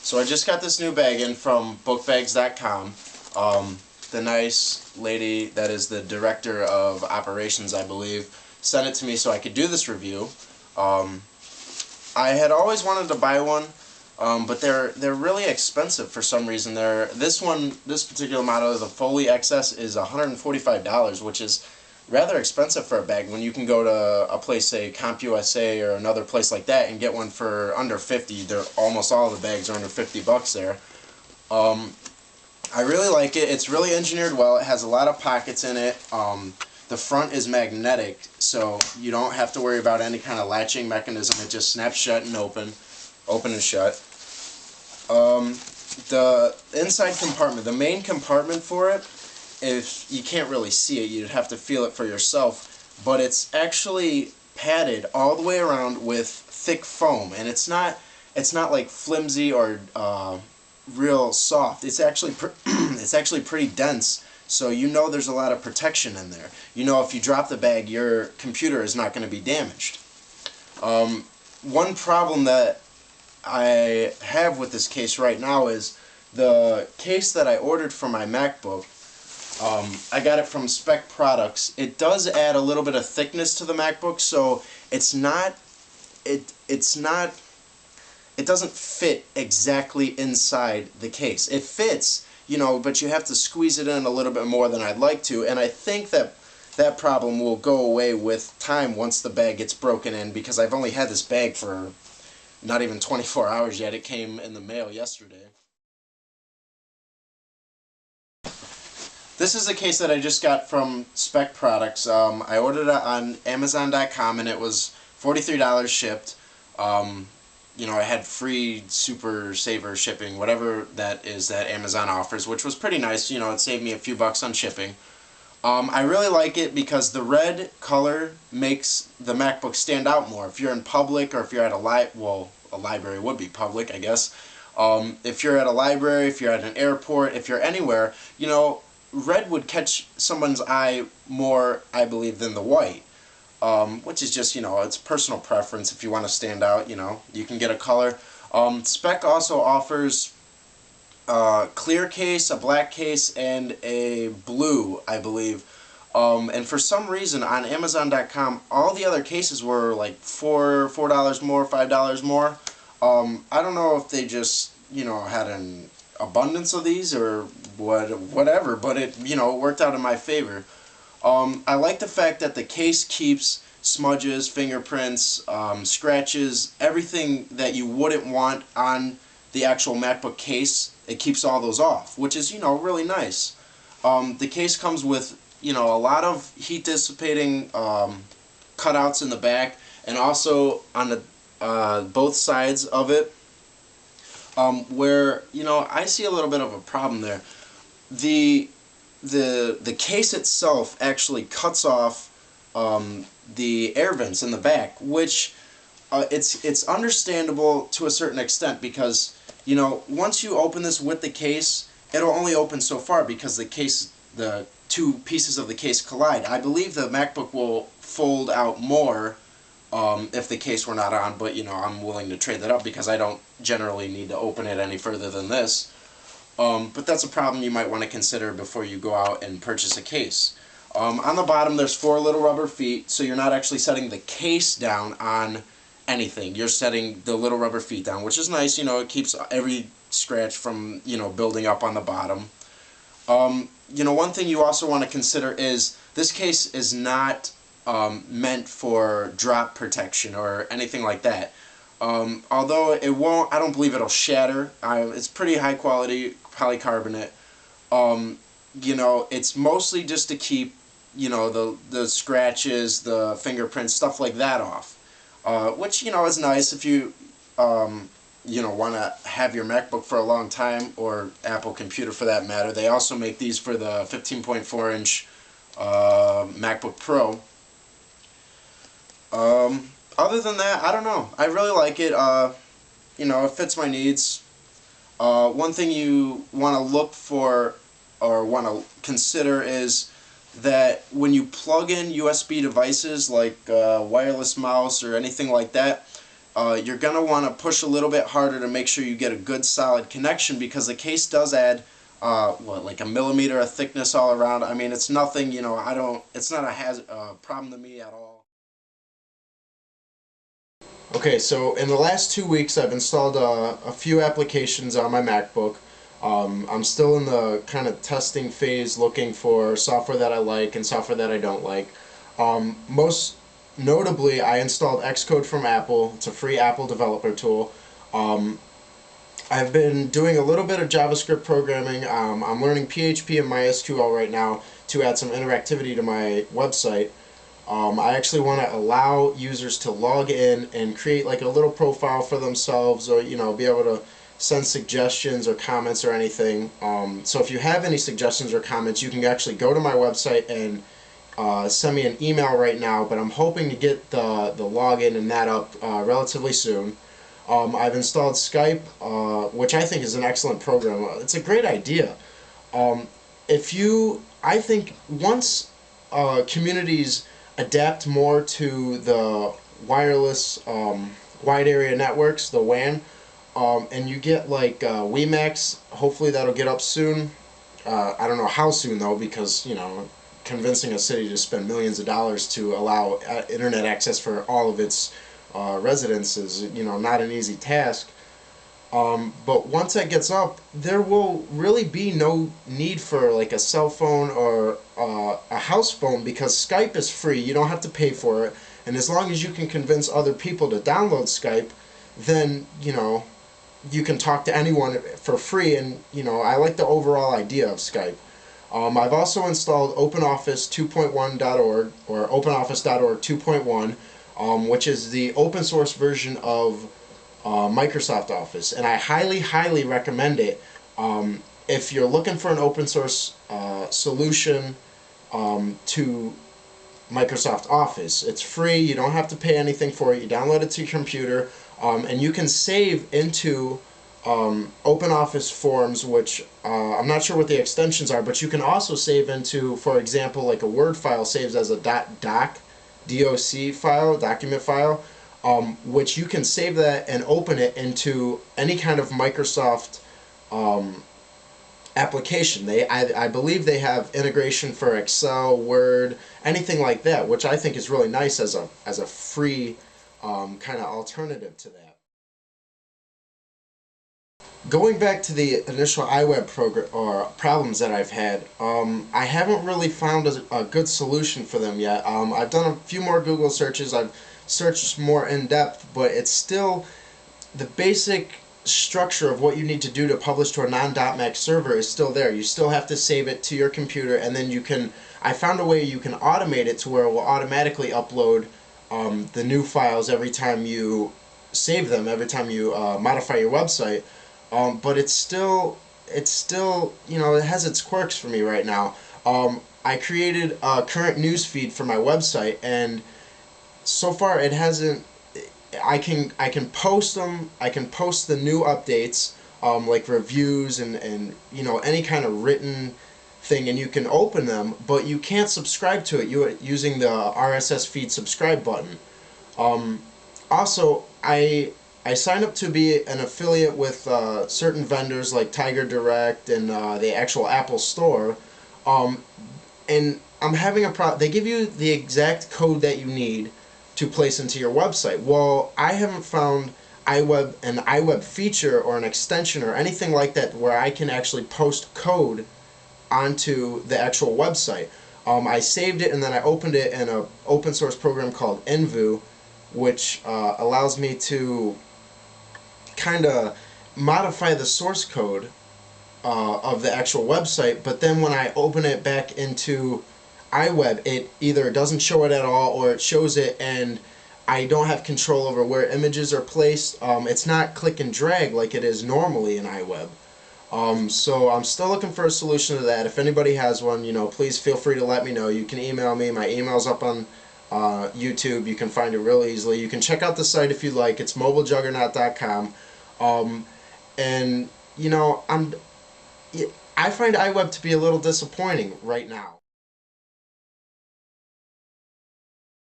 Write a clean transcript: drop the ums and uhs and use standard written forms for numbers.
So I just got this new bag in from bookbags.com. The nice lady that is the director of operations, I believe, sent it to me so I could do this review. I had always wanted to buy one, but they're really expensive for some reason. This particular model, the Foley XS, is $145, which is rather expensive for a bag when you can go to a place, say CompUSA or another place like that, and get one for under 50. Almost all the bags are under 50 bucks there. I really like it. It's really engineered well. It has a lot of pockets in it. The front is magnetic, so you don't have to worry about any kind of latching mechanism. It just snaps shut and open and shut. The inside compartment, the main compartment for it, if you can't really see it, you'd have to feel it for yourself, but it's actually padded all the way around with thick foam, and it's not like flimsy or real soft. It's actually it's actually pretty dense, so you know there's a lot of protection in there. You know if you drop the bag, your computer is not going to be damaged. One problem that I have with this case right now is the case that I ordered for my MacBook. I got it from Spec Products. It does add a little bit of thickness to the MacBook, so it doesn't fit exactly inside the case. It fits, you know, but you have to squeeze it in a little bit more than I'd like to, and I think that problem will go away with time once the bag gets broken in, because I've only had this bag for not even 24 hours yet. It came in the mail yesterday. This is a case that I just got from Spec Products. I ordered it on Amazon.com and it was $43 shipped. You know, I had free Super Saver shipping, whatever that is that Amazon offers, which was pretty nice. You know, it saved me a few bucks on shipping. I really like it because the red color makes the MacBook stand out more. If you're in public, or if you're at a library would be public, I guess. If you're at a library, if you're at an airport, if you're anywhere, you know, red would catch someone's eye more, I believe, than the white. Which is just, you know, it's personal preference. If you want to stand out, you know, you can get a color. Spec also offers a clear case, a black case, and a blue, I believe. And for some reason on Amazon.com, all the other cases were like $4 more, $5 more. I don't know if they just, you know, had an abundance of these or whatever, but it, you know, worked out in my favor. I like the fact that the case keeps smudges, fingerprints, scratches, everything that you wouldn't want on the actual MacBook case. It keeps all those off, which is, you know, really nice. The case comes with, you know, a lot of heat dissipating cutouts in the back, and also on the both sides of it, where, you know, I see a little bit of a problem there. The case itself actually cuts off the air vents in the back, which it's understandable to a certain extent, because, you know, once you open this with the case, it'll only open so far because the two pieces of the case collide. I believe the MacBook will fold out more if the case were not on, but, you know, I'm willing to trade that up because I don't generally need to open it any further than this. But that's a problem you might want to consider before you go out and purchase a case. On the bottom there's 4 little rubber feet, so you're not actually setting the case down on anything. You're setting the little rubber feet down, which is nice. You know, it keeps every scratch from, you know, building up on the bottom. You know, one thing you also want to consider is this case is not meant for drop protection or anything like that. Although it won't, I don't believe it'll shatter. It's pretty high quality polycarbonate. You know, it's mostly just to keep, you know, the scratches, the fingerprints, stuff like that off. Which, you know, is nice if you, you know, want to have your MacBook for a long time, or Apple computer for that matter. They also make these for the 15.4-inch MacBook Pro. Other than that, I don't know. I really like it. You know, it fits my needs. One thing you want to look for or want to consider is that when you plug in USB devices like a wireless mouse or anything like that, you're going to want to push a little bit harder to make sure you get a good solid connection, because the case does add like a millimeter of thickness all around. I mean, it's nothing, you know, it's not a problem to me at all. Okay, so in the last 2 weeks I've installed a few applications on my MacBook. I'm still in the kind of testing phase, looking for software that I like and software that I don't like. Most notably, I installed Xcode from Apple. It's a free Apple developer tool. I've been doing a little bit of JavaScript programming. I'm learning PHP and MySQL right now to add some interactivity to my website. I actually want to allow users to log in and create like a little profile for themselves, or you know, be able to send suggestions or comments or anything. So if you have any suggestions or comments, you can actually go to my website and send me an email right now, but I'm hoping to get the login and that up relatively soon. I've installed Skype, which I think is an excellent program. It's a great idea. I think once communities adapt more to the wireless wide area networks, the WAN, and you get like WiMAX, hopefully that'll get up soon. I don't know how soon though, because you know, convincing a city to spend millions of dollars to allow internet access for all of its residents is, you know, not an easy task. But once that gets up, there will really be no need for like a cell phone or a house phone, because Skype is free. You don't have to pay for it, and as long as you can convince other people to download Skype, then you know, you can talk to anyone for free. And you know, I like the overall idea of Skype. I've also installed OpenOffice 2.1.org or OpenOffice.org 2.1, which is the open source version of Microsoft Office, and I highly recommend it if you're looking for an open source solution to Microsoft Office. It's free, you don't have to pay anything for it, you download it to your computer, and you can save into OpenOffice forms, which I'm not sure what the extensions are, but you can also save into, for example, like a Word file saves as a .doc file, document file, which you can save that and open it into any kind of Microsoft application. I believe they have integration for Excel, Word, anything like that, which I think is really nice as a free kind of alternative to that. Going back to the initial iWeb problems that I've had, I haven't really found a good solution for them yet. I've done a few more Google searches, I've searched more in depth, but it's still the basic structure of what you need to do to publish to a non.mac server is still there. You still have to save it to your computer, and then you can, I found a way you can automate it to where it will automatically upload the new files every time you save them, every time you modify your website. But it's still, you know, it has its quirks for me right now. I created a current news feed for my website, and so far it hasn't. I can post them. I can post the new updates, like reviews and you know, any kind of written thing, and you can open them, but you can't subscribe to it using the RSS feed subscribe button. Also, I signed up to be an affiliate with certain vendors like Tiger Direct and the actual Apple Store, and I'm having a problem. They give you the exact code that you need to place into your website. Well, I haven't found an iWeb feature or an extension or anything like that where I can actually post code onto the actual website. I saved it and then I opened it in an open source program called Envu, which allows me to kind of modify the source code of the actual website, but then when I open it back into iWeb, it either doesn't show it at all, or it shows it and I don't have control over where images are placed. It's not click and drag like it is normally in iWeb. So I'm still looking for a solution to that. If anybody has one, you know, please feel free to let me know. You can email me. My email's up on YouTube. You can find it real easily. You can check out the site if you like. It's MobileJuggernaut.com. And you know, I find iWeb to be a little disappointing right now.